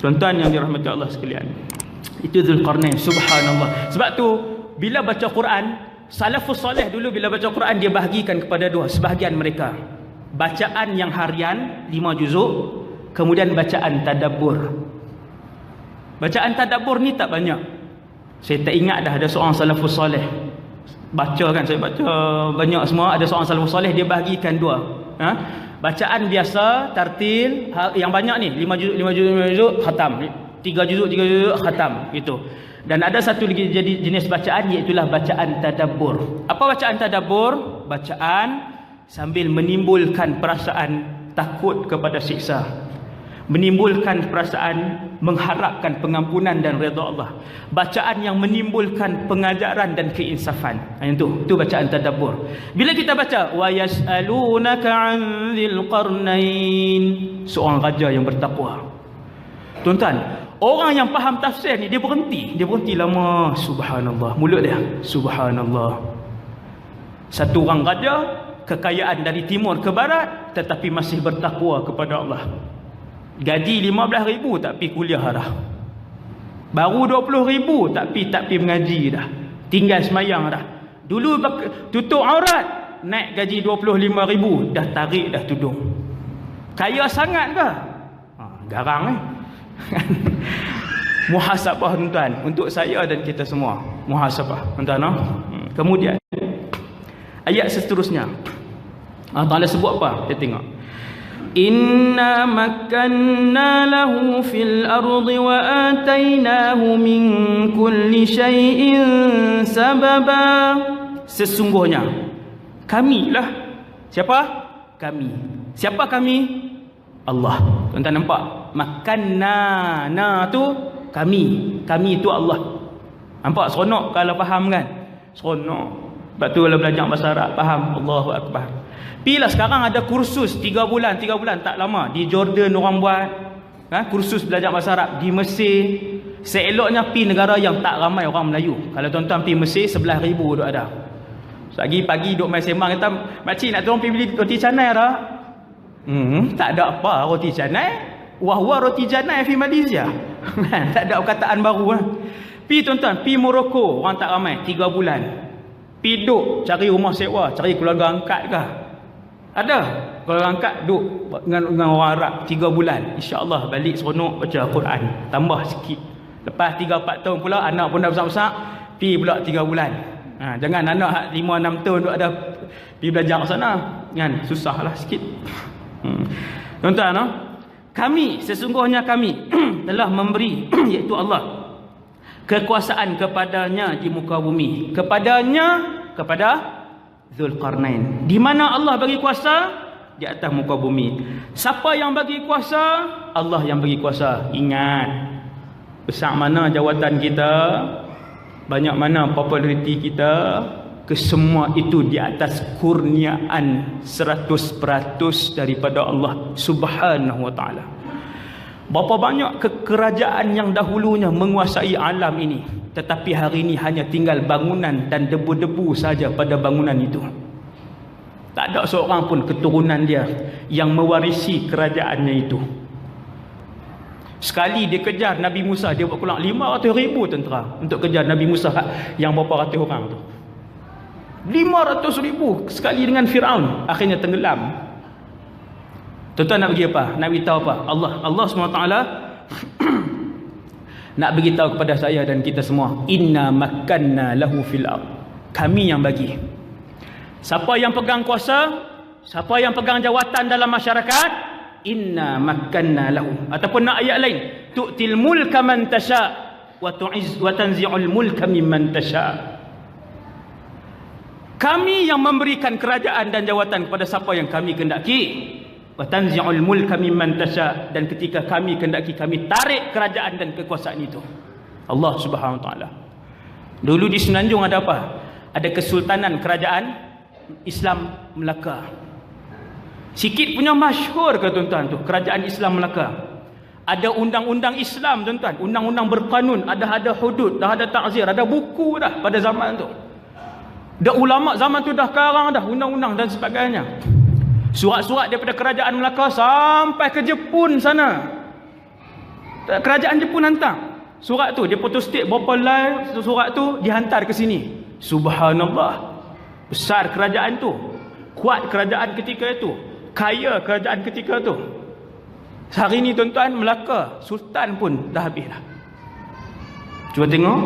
Tuan-tuan yang dirahmati Allah sekalian, itu Zulkarnain. Subhanallah. Sebab tu bila baca Quran, salafus soleh dulu bila baca Quran dia bahagikan kepada dua. Sebahagian mereka bacaan yang harian 5 juzuk, kemudian bacaan tadabbur. Bacaan tadabbur ni tak banyak. Saya tak ingat dah ada seorang salafus soleh baca kan, saya baca banyak semua, ada seorang salafus soleh dia bahagikan dua. Bacaan biasa, tartil, yang banyak ni 5 juzuk khatam, 3 juzuk khatam gitu. Dan ada satu lagi jadi jenis bacaan, iaitu bacaan tadabbur. Apa bacaan tadabbur? Bacaan sambil menimbulkan perasaan takut kepada siksa, menimbulkan perasaan mengharapkan pengampunan dan redha Allah. Bacaan yang menimbulkan pengajaran dan keinsafan. Itu bacaan tadabbur. Bila kita baca wa yas'alunaka 'anil qarnain, seorang raja yang bertakwa. Tuan-tuan, orang yang faham tafsir ni dia berhenti lama. Subhanallah, mulut dia subhanallah. Satu orang raja, kekayaan dari timur ke barat, tetapi masih bertakwa kepada Allah. Gaji 15,000 tak pi kuliah dah. Baru 20,000 tak pi mengaji dah. Tinggal semayang dah. Dulu tutup aurat, naik gaji 25,000 dah tarik dah tudung. Kaya sangat ke? Garang muhasabah tuan-tuan, untuk saya dan kita semua. Muhasabah tuan-tuan. Kemudian ayat seterusnya Allah Ta'ala sebut apa? Kita tengok. Inna makkanna lahu fil ardi wa atainahu min kulli syai'in sababa. Sesungguhnya kamilah. Siapa? Kami. Siapa kami? Allah. Tuan-tuan nampak? Makkanna, na tu kami. Kami tu Allah. Nampak seronok kalau faham kan? Seronok. Sebab tu kalau belajar bahasa Arab faham. Allahu Akbar. Pilah sekarang ada kursus 3 bulan tak lama di Jordan orang buat kursus belajar bahasa Arab. Di Mesir, seeloknya pi negara yang tak ramai orang Melayu. Kalau tuan-tuan pi Mesir 11,000 duk ada. Pagi duk main sembang, kata makcik nak tolong pergi beli roti canai dah. Tak ada apa roti canai. Wah roti canai di Malaysia. Tak ada perkataan baru. Pi tuan-tuan, pi Morocco orang tak ramai 3 bulan. Pi duk cari rumah sewa, cari keluarga angkat ke? Ada keluarga angkat duk dengan orang Arab 3 bulan. InsyaAllah balik seronok baca Al-Quran. Tambah sikit. Lepas 3-4 tahun pula anak pun dah besar-besar, pi pula 3 bulan. Jangan anak 5-6 tahun duk ada pi belajar kat sana kan, susahlah sikit. Tuan-tuan, kami, sesungguhnya kami telah memberi iaitu Allah kekuasaan kepadanya di muka bumi. Kepada Zulkarnain. Di mana Allah bagi kuasa? Di atas muka bumi. Siapa yang bagi kuasa? Allah yang bagi kuasa. Ingat, besar mana jawatan kita, banyak mana populariti kita, kesemua itu di atas kurniaan 100% daripada Allah Subhanahu wa ta'ala. Berapa banyak kerajaan yang dahulunya menguasai alam ini, tetapi hari ini hanya tinggal bangunan dan debu-debu saja pada bangunan itu. Tak ada seorang pun keturunan dia yang mewarisi kerajaannya itu. Sekali dia kejar Nabi Musa, dia buat kurang 500,000 tentera untuk kejar Nabi Musa yang berapa ratus orang tu. 500,000 sekali dengan Firaun, akhirnya tenggelam. Tuan-tuan nak bagi apa? Nak beritahu apa? Allah SWT nak beritahu kepada saya dan kita semua, inna makkanna lahu fil ard. Kami yang bagi. Siapa yang pegang kuasa, siapa yang pegang jawatan dalam masyarakat, inna makkanna lahu. Ataupun nak ayat lain, tu'til mulka man tasha wa tu'izz wa tanzi'ul mulka mimman tasha. Kami yang memberikan kerajaan dan jawatan kepada siapa yang kami kehendaki. Wa tanzi'ul mulka mimman tasha, dan ketika kami kehendaki kami tarik kerajaan dan kekuasaan itu. Allah Subhanahu wa taala. Dulu di Semenanjung ada apa? Ada Kesultanan Kerajaan Islam Melaka. Sikit punya masyhur ke tuan-tuan tu, Kerajaan Islam Melaka. Ada undang-undang Islam tuan-tuan, undang-undang berkanun, ada hudud, dah ada takzir, ada buku dah pada zaman tu. Dah ulama zaman tu dah karang dah undang-undang dan sebagainya. Surat-surat daripada Kerajaan Melaka sampai ke Jepun sana. Kerajaan Jepun hantar surat tu, dia photostate berapa line surat tu, dihantar ke sini. Subhanallah, besar kerajaan tu, kuat kerajaan ketika itu, kaya kerajaan ketika tu. Hari ni tuan-tuan, Melaka sultan pun dah habis dah. Cuba tengok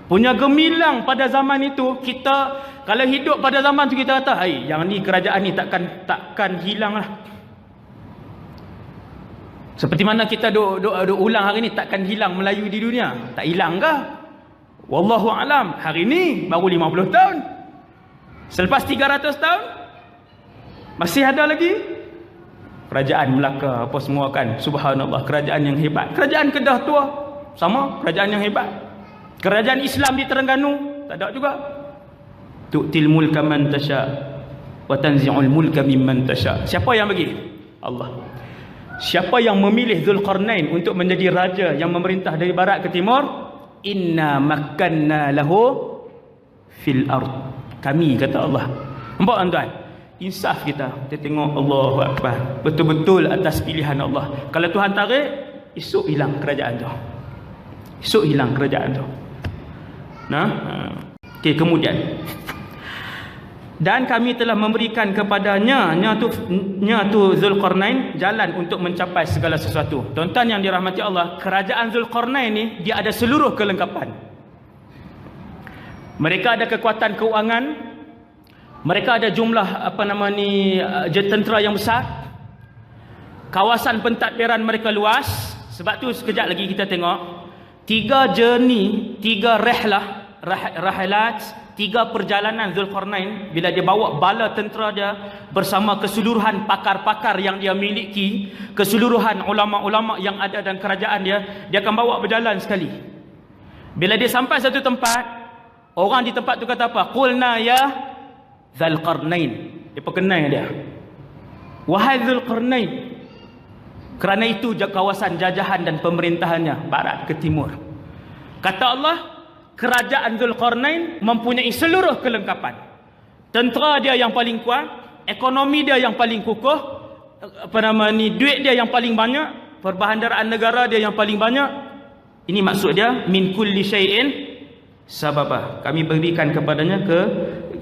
punya gemilang pada zaman itu. Kita kalau hidup pada zaman tu, kita kata, hai, yang ni kerajaan ni takkan hilang lah. Seperti mana kita duk ulang hari ni, takkan hilang Melayu di dunia. Tak hilang ke? Wallahu alam. Hari ni baru 50 tahun. Selepas 300 tahun masih ada lagi kerajaan Melaka apa semua kan. Subhanallah, kerajaan yang hebat. Kerajaan Kedah tua sama, kerajaan yang hebat. Kerajaan Islam di Terengganu tak ada juga. Tu'til mulka man tasha wa tanzi'ul mulka mimman tasha. Siapa yang bagi? Allah. Siapa yang memilih Zulkarnain untuk menjadi raja yang memerintah dari barat ke timur? Inna makkanna lahu fil ard. Kami, kata Allah. Nampak tuan-tuan? Insaf kita. Kita tengok Allahu Akbar. Betul-betul atas pilihan Allah. Kalau Tuhan tarik, esok hilang kerajaan tu. Esok hilang kerajaan tu. Nah, okey, kemudian dan kami telah memberikan kepadanya tu Zulkarnain jalan untuk mencapai segala sesuatu. Tuan-tuan yang dirahmati Allah, kerajaan Zulkarnain ni dia ada seluruh kelengkapan. Mereka ada kekuatan keuangan, mereka ada jumlah tentera yang besar, kawasan pentadbiran mereka luas. Sebab tu sekejap lagi kita tengok 3 journey, 3 rahilat, 3 perjalanan Zulkarnain bila dia bawa bala tentera dia bersama keseluruhan pakar-pakar yang dia miliki, keseluruhan ulama-ulama yang ada dalam kerajaan dia akan bawa berjalan sekali. Bila dia sampai satu tempat, orang di tempat tu kata apa? Qulna ya Zulkarnain. Dia perkenal dia. Wahai Zulkarnain. Kerana itu kawasan jajahan dan pemerintahannya barat ke timur. Kata Allah, kerajaan Zulkarnain mempunyai seluruh kelengkapan. Tentera dia yang paling kuat, ekonomi dia yang paling kukuh, duit dia yang paling banyak, perbahandaraan negara dia yang paling banyak. Ini maksud dia min kulli syai'in sababa. Kami berikan kepadanya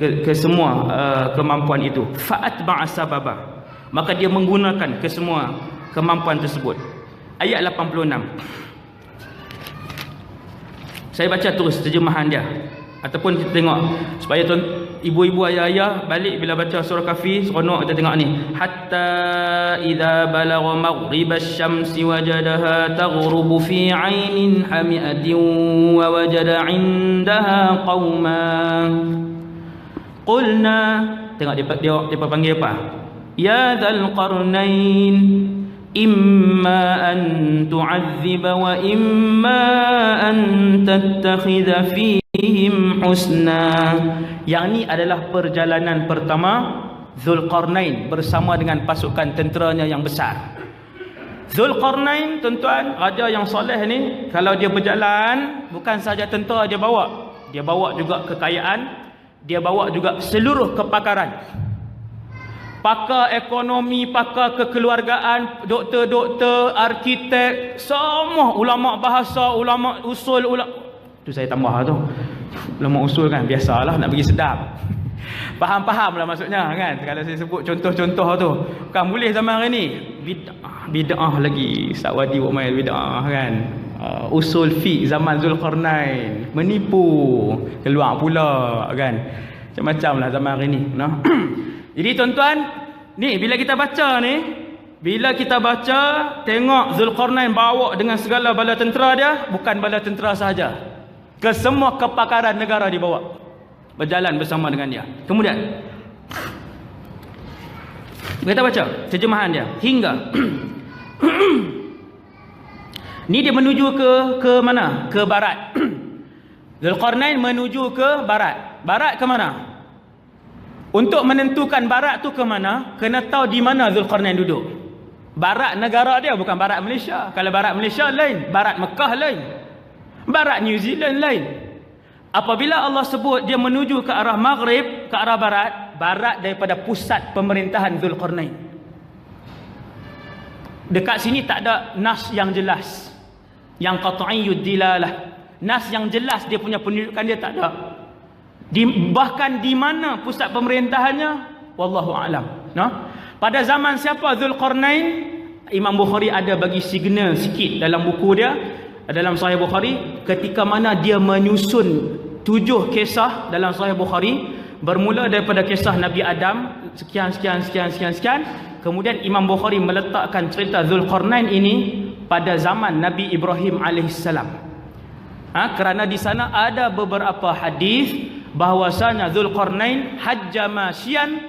ke semua kemampuan itu. Fa'atba'a sababa. Maka dia menggunakan ke semua kemampuan tersebut. Ayat 86. Saya baca terus terjemahan dia, ataupun kita tengok supaya ibu-ibu ayah-ayah balik bila baca surah Kahfi seronok. Kita tengok ni, hatta idza balagha maghribasy syamsi wajadaha taghrubu fi 'ainin hami'atin wa wajada 'indaha qauman qulna. Tengok dia panggil apa? Ya dzal qarnain imma an tu'adziba wa imma an tattakhidha fihim husna. Yang ni adalah perjalanan pertama Zulkarnain bersama dengan pasukan tenteranya yang besar. Zulkarnain, tuan-tuan, raja yang soleh ni, kalau dia berjalan, bukan saja tentera dia bawa juga kekayaan, dia bawa juga seluruh kepakaran. Pakar ekonomi, pakar kekeluargaan, doktor-doktor, arkitek, semua ulama bahasa, ulama usul, tu saya tambah tu. Ulama usul kan biasalah nak bagi sedap. Faham-faham lah maksudnya kan. Kalau saya sebut contoh-contoh tu, bukan boleh zaman hari ni. Bid'ah lagi. Sa'wadi buat main bid'ah kan. Usul fiqh zaman Zulkarnain, menipu, keluar pula kan. Macam-macam lah zaman hari ni, no? Jadi tuan-tuan, ni bila kita baca tengok Zulkarnain bawa dengan segala bala tentera dia, bukan bala tentera sahaja, ke semua kepakaran negara dibawa, berjalan bersama dengan dia. Kemudian kita baca terjemahan dia hingga ni dia menuju ke mana? Ke barat. Zulkarnain menuju ke barat. Barat ke mana? Untuk menentukan barat tu ke mana, kena tahu di mana Zulkarnain duduk. Barat negara dia, bukan barat Malaysia. Kalau barat Malaysia lain, barat Mekah lain, barat New Zealand lain. Apabila Allah sebut dia menuju ke arah Maghrib, ke arah barat, barat daripada pusat pemerintahan Zulkarnain. Dekat sini tak ada nas yang jelas. yang qat'iyyud dilalah, nas yang jelas dia punya pendudukan dia tak ada. Bahkan di mana pusat pemerintahannya, wallahu a'lam. Pada zaman siapa Zulqarnain? Imam Bukhari ada bagi signal sikit dalam buku dia, dalam Sahih Bukhari, ketika mana dia menyusun 7 kisah dalam Sahih Bukhari, bermula daripada kisah Nabi Adam sekian. Kemudian Imam Bukhari meletakkan cerita Zulqarnain ini pada zaman Nabi Ibrahim alaihissalam. Kerana di sana ada beberapa hadis bahwasanya Zulqarnain hajja masyian,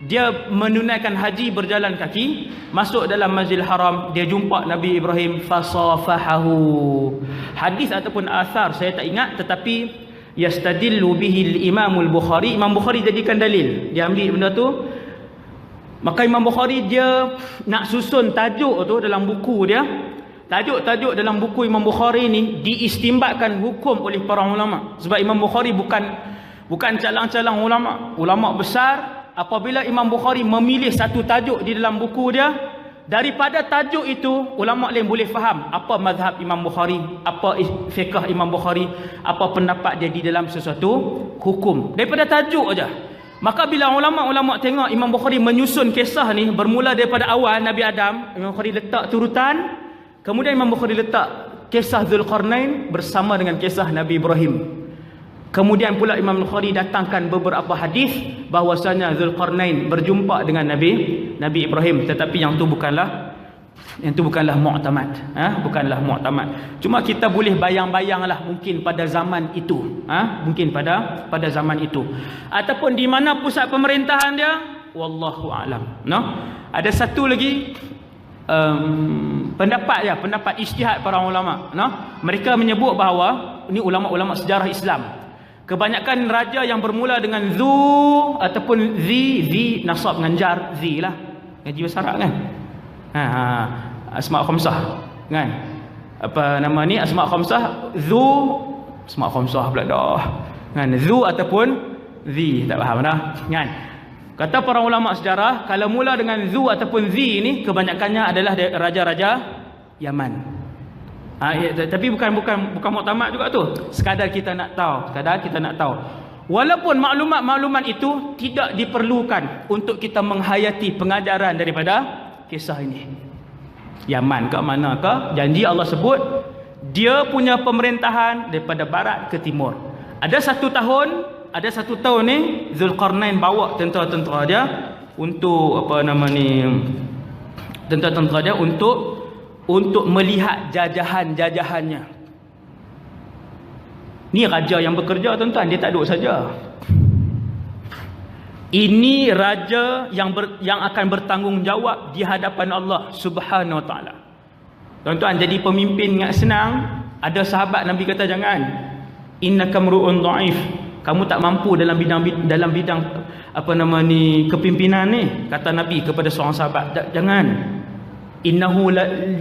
dia menunaikan haji berjalan kaki, masuk dalam Masjidil Haram, dia jumpa Nabi Ibrahim, fasafahahu. Hadis ataupun athar saya tak ingat, tetapi yastadillu bihi al-Imam al-Bukhari. Imam Bukhari jadikan dalil, dia ambil benda tu. Maka Imam Bukhari dia nak susun tajuk tu dalam buku dia. Tajuk-tajuk dalam buku Imam Bukhari ni diistimbatkan hukum oleh para ulama. Sebab Imam Bukhari bukan calang-calang ulama besar. Apabila Imam Bukhari memilih satu tajuk di dalam buku dia, daripada tajuk itu ulama lain boleh faham apa mazhab Imam Bukhari, apa fiqh Imam Bukhari, apa pendapat dia di dalam sesuatu hukum daripada tajuk aja. Maka bila ulama-ulama tengok Imam Bukhari menyusun kisah ni bermula daripada awal Nabi Adam, Imam Bukhari letak turutan, kemudian Imam Bukhari letak kisah Zulqarnain bersama dengan kisah Nabi Ibrahim. Kemudian pula Imam Bukhari datangkan beberapa hadis bahwasanya Zulqarnain berjumpa dengan Nabi Ibrahim, tetapi yang tu bukanlah mu'tamad, bukanlah mu'tamad. Cuma kita boleh bayang-bayanglah mungkin pada zaman itu, mungkin pada zaman itu, ataupun di mana pusat pemerintahan dia, wallahu a'lam. Ada satu lagi pendapat ijtihad para ulama. Mereka menyebut bahawa ini ulama-ulama sejarah Islam, kebanyakan raja yang bermula dengan zu ataupun zi nasab dengan jar zi lah, ngaji bahasa Arab kan, asma khamsah kan, apa nama ni, asma khamsah, zu asma khamsah pula dah kan, zu ataupun zi, tak faham dah kan. Kata para ulama sejarah, kalau mula dengan zu ataupun zi ni kebanyakannya adalah raja-raja Yaman. Tapi bukan muktamad juga tu. Sekadar kita nak tahu. Walaupun maklumat-maklumat itu tidak diperlukan untuk kita menghayati pengajaran daripada kisah ini. Yaman ke mana ke, janji Allah sebut dia punya pemerintahan daripada barat ke timur. Ada satu tahun ni Zulqarnain bawa tentera-tentera dia untuk tentera-tentera dia untuk melihat jajahan-jajahannya. Ni raja yang bekerja tuan-tuan, dia tak duduk saja. Ini raja yang akan bertanggungjawab di hadapan Allah Subhanahu Wa Taala. Tuan-tuan, jadi pemimpin ingat senang. Ada sahabat Nabi kata jangan. Innaka mru'un dha'if. Kamu tak mampu dalam bidang kepimpinan ni, kata Nabi kepada seorang sahabat. Jangan. Innahu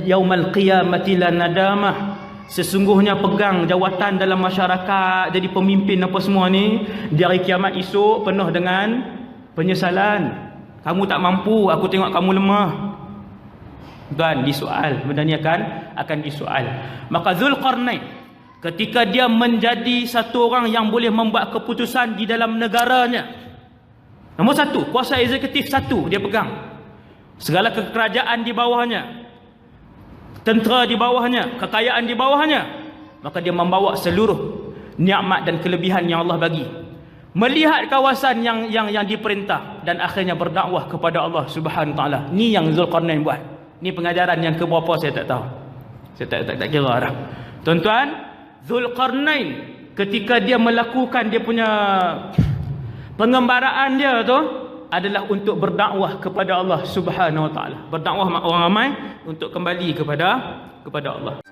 yaumal qiyamati la nadamah. Sesungguhnya pegang jawatan dalam masyarakat, jadi pemimpin apa semua ni, di hari kiamat esok penuh dengan penyesalan. Kamu tak mampu, aku tengok kamu lemah. Dan disoal, benda ni akan disoal. Maka Zulqarnain ketika dia menjadi satu orang yang boleh membuat keputusan di dalam negaranya, nombor satu, kuasa eksekutif satu dia pegang. Segala kerajaan di bawahnya, tentera di bawahnya, kekayaan di bawahnya. Maka dia membawa seluruh nikmat dan kelebihan yang Allah bagi, melihat kawasan yang diperintah, dan akhirnya berdakwah kepada Allah Subhanahu Wa Taala. Ni yang Zulqarnain buat. Ni pengajaran yang ke berapa saya tak tahu. Saya tak kira dah. Tuan-tuan, Zulqarnain ketika dia melakukan dia punya pengembaraan dia tu adalah untuk berdakwah kepada Allah Subhanahu Wa Taala. Berdakwah orang ramai untuk kembali kepada Allah.